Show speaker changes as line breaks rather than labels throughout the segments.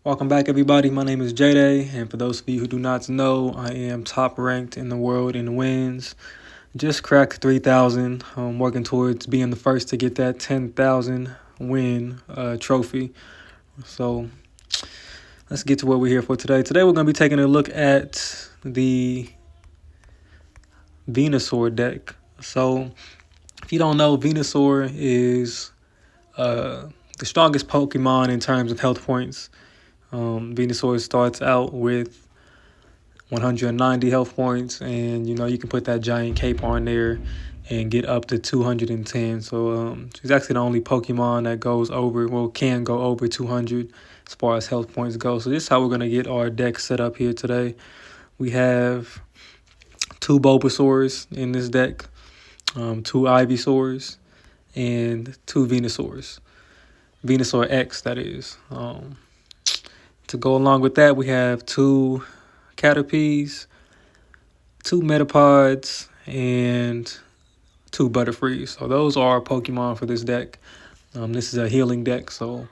Welcome back, everybody. My name is J-Day, and for those of you who do not know, I am top ranked in the world in wins. Just cracked 3,000. I'm working towards being the first to get that 10,000 win trophy. So let's get to what we're here for today. Today we're going to be taking a look at the Venusaur deck. So if you don't know, Venusaur is the strongest Pokemon in terms of health points. Venusaur starts out with 190 health points, and you can put that giant cape on there and get up to 210. So she's actually the only Pokemon that can go over 200 as far as health points go. So this is how we're going to get our deck set up here today. We have 2 Bulbasaurs in this deck, 2 Ivysaurs, and 2 Venusaurs. Venusaur X, that is. To go along with that, we have 2 Caterpies, 2 Metapods, and 2 Butterfrees. So those are our Pokemon for this deck. This is a healing deck, so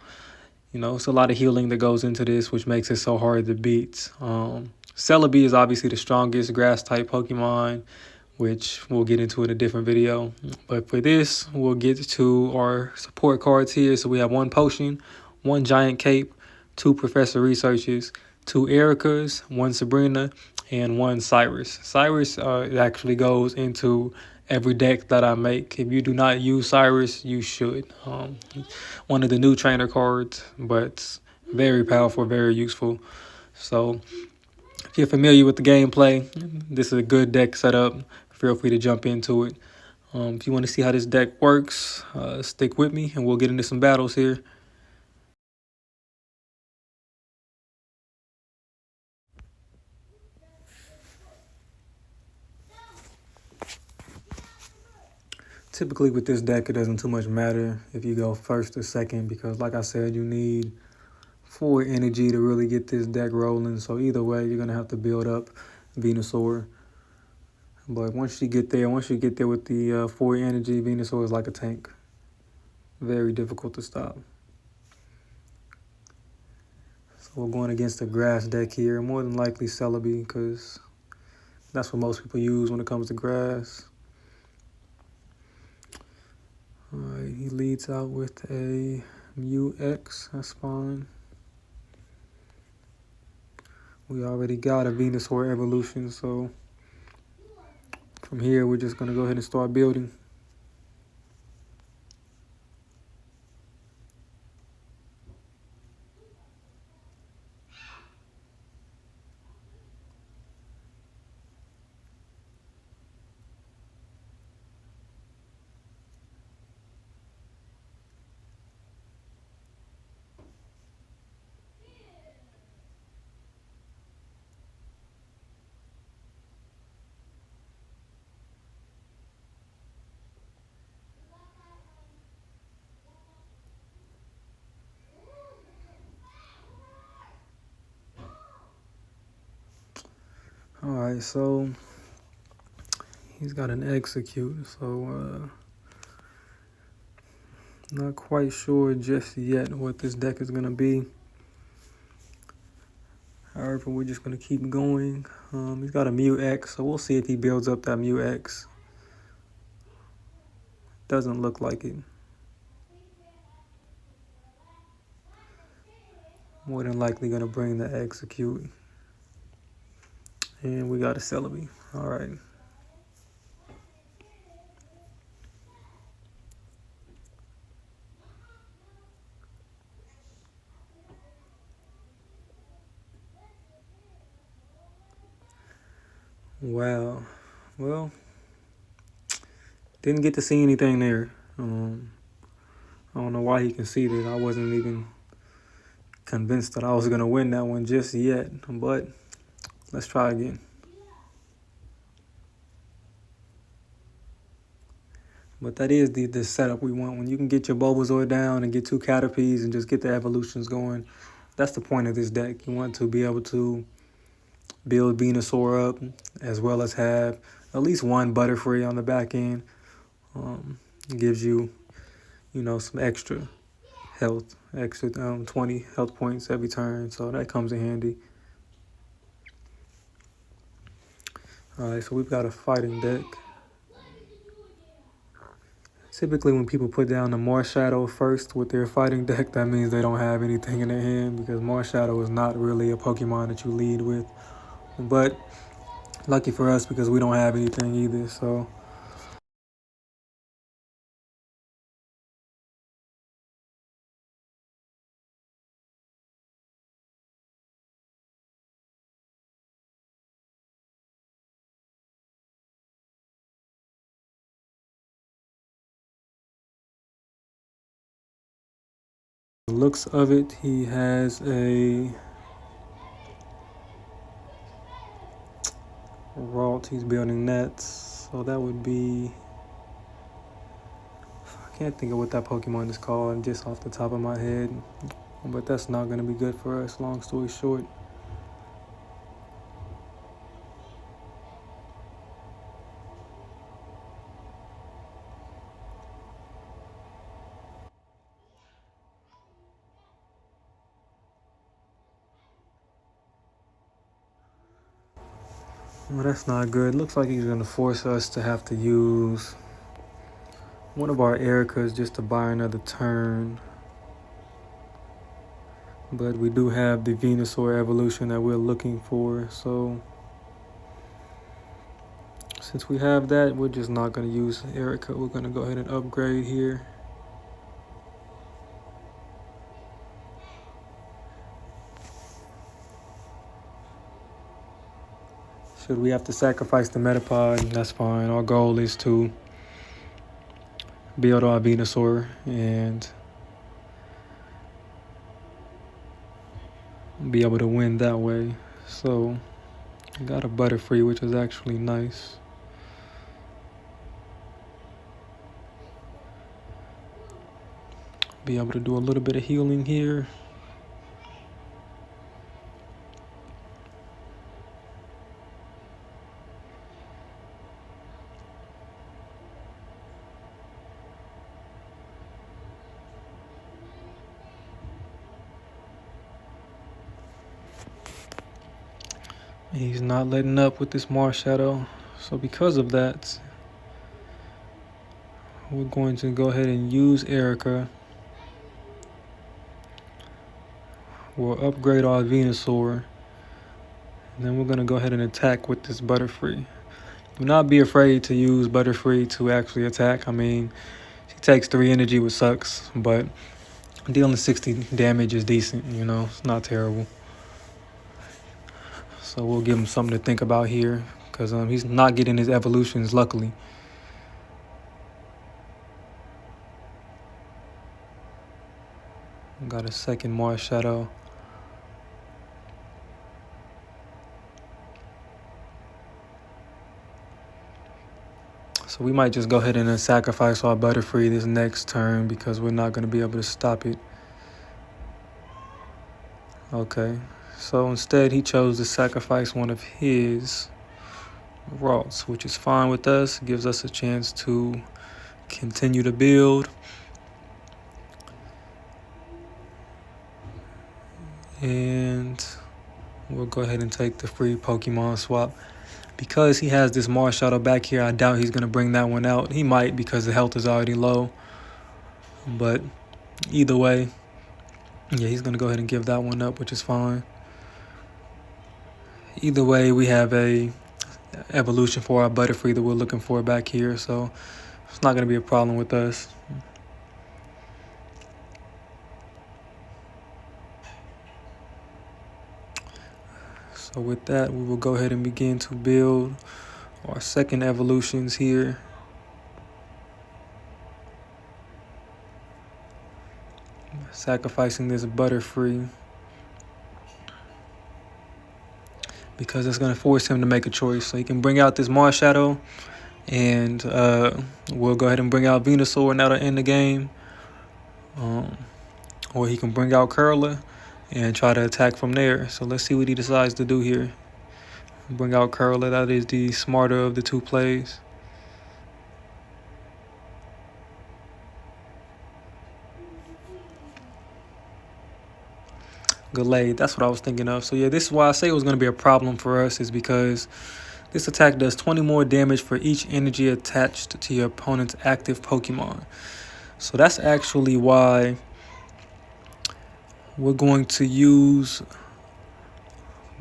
it's a lot of healing that goes into this, which makes it so hard to beat. Celebi is obviously the strongest grass-type Pokemon, which we'll get into in a different video. But for this, we'll get to our support cards here. So we have 1 Potion, 1 Giant Cape, 2 Professor Researches, 2 Ericas, 1 Sabrina, and 1 Cyrus. Cyrus actually goes into every deck that I make. If you do not use Cyrus, you should. One of the new trainer cards, but very powerful, very useful. So if you're familiar with the gameplay, this is a good deck setup. Feel free to jump into it. If you want to see how this deck works, stick with me and we'll get into some battles here. Typically with this deck, it doesn't too much matter if you go first or second because, like I said, you need 4 energy to really get this deck rolling. So either way, you're going to have to build up Venusaur. But once you get there with the 4 energy, Venusaur is like a tank. Very difficult to stop. So we're going against a grass deck here. More than likely Celebi because that's what most people use when it comes to grass. Alright, he leads out with a Mu-X. That's fine. We already got a Venusaur evolution, so from here we're just going to go ahead and start building. Alright, so he's got an execute, so not quite sure just yet what this deck is going to be. However, we're just going to keep going. He's got a Mu-X, so we'll see if he builds up that Mu-X. Doesn't look like it. More than likely going to bring the execute. And we got a Celebi. All right. Wow. Well, didn't get to see anything there. I don't know why he conceded. I wasn't even convinced that I was going to win that one just yet. But let's try again. But that is the setup we want. When you can get your Bulbasaur down and get 2 Caterpies and just get the evolutions going, that's the point of this deck. You want to be able to build Venusaur up as well as have at least 1 Butterfree on the back end. It gives you, some extra health, extra 20 health points every turn, so that comes in handy. Alright, so we've got a fighting deck. Typically when people put down the Marshadow first with their fighting deck, that means they don't have anything in their hand, because Marshadow is not really a Pokemon that you lead with. But lucky for us, because we don't have anything either, so the looks of it, he has a Ralt. He's building nets, so that would be, I can't think of what that Pokemon is called just off the top of my head, but that's not going to be good for us, long story short. Well, that's not good. Looks like he's going to force us to have to use one of our Ericas just to buy another turn. But we do have the Venusaur evolution that we're looking for, so since we have that, we're just not going to use Erica. We're going to go ahead and upgrade here. Should we have to sacrifice the Metapod, that's fine. Our goal is to build our Venusaur and be able to win that way. So, got a Butterfree, which is actually nice. Be able to do a little bit of healing here. He's not letting up with this Marshadow, so because of that, we're going to go ahead and use Erica. We'll upgrade our Venusaur, and then we're going to go ahead and attack with this Butterfree. Do not be afraid to use Butterfree to actually attack. I mean, she takes 3 energy, which sucks, but dealing 60 damage is decent, you know, it's not terrible. So we'll give him something to think about here, because he's not getting his evolutions, luckily. Got a second Marshadow. So we might just go ahead and sacrifice our Butterfree this next turn, because we're not going to be able to stop it. Okay, so instead he chose to sacrifice one of his Ralts, which is fine with us. Gives us a chance to continue to build. And we'll go ahead and take the free Pokemon swap. Because he has this Marshadow back here, I doubt he's going to bring that one out. He might, because the health is already low. But either way, yeah, he's going to go ahead and give that one up, which is fine. Either way, we have a evolution for our Butterfree that we're looking for back here, so it's not going to be a problem with us. So with that, we will go ahead and begin to build our second evolutions here. Sacrificing this Butterfree, because it's going to force him to make a choice. So he can bring out this Marshadow, and we'll go ahead and bring out Venusaur, and that'll end the game. Or he can bring out Curler and try to attack from there. So let's see what he decides to do here. Bring out Curler. That is the smarter of the two plays. Gallade. That's what I was thinking of. So yeah, this is why I say it was going to be a problem for us, is because this attack does 20 more damage for each energy attached to your opponent's active Pokemon. So that's actually why we're going to use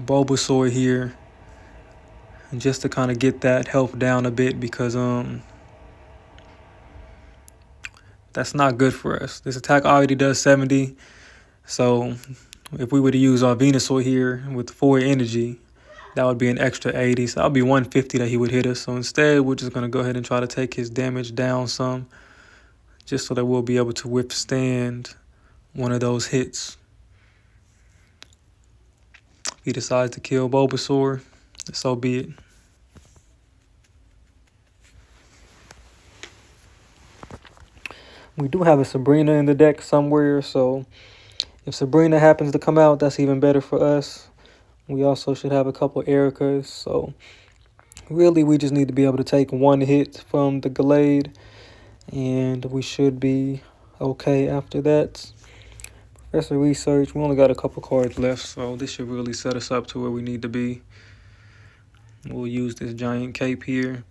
Bulbasaur here, and just to kind of get that health down a bit, because that's not good for us. This attack already does 70. So if we were to use our Venusaur here with 4 energy, that would be an extra 80. So that would be 150 that he would hit us. So instead, we're just going to go ahead and try to take his damage down some, just so that we'll be able to withstand one of those hits. If he decides to kill Bulbasaur, so be it. We do have a Sabrina in the deck somewhere, so if Sabrina happens to come out, that's even better for us. We also should have a couple Ericas, so really we just need to be able to take one hit from the Gallade, and we should be okay after that. Professor Research, we only got a couple cards left, so this should really set us up to where we need to be. We'll use this giant cape here.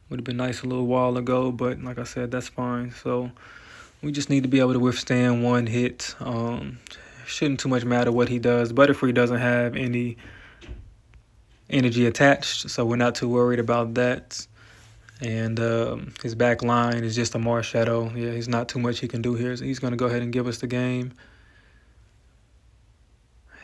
Would have been nice a little while ago, but like I said, that's fine. So we just need to be able to withstand one hit. Shouldn't too much matter what he does. Butterfree doesn't have any energy attached, so we're not too worried about that. And his back line is just a Marshadow. Yeah, he's not too much he can do here. So he's going to go ahead and give us the game.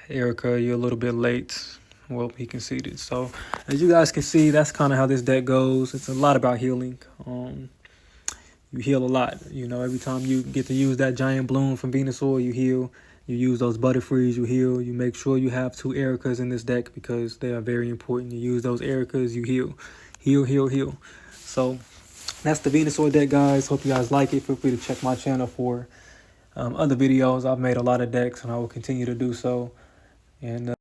Erica, you're a little bit late. Well, he conceded. So as you guys can see, that's kind of how this deck goes. It's a lot about healing. You heal a lot. You know, every time you get to use that giant bloom from Venusaur, you heal. You use those Butterfrees, you heal. You make sure you have 2 Ericas in this deck because they are very important. You use those Ericas, you heal. Heal, heal, heal. So that's the Venusaur deck, guys. Hope you guys like it. Feel free to check my channel for other videos. I've made a lot of decks, and I will continue to do so. And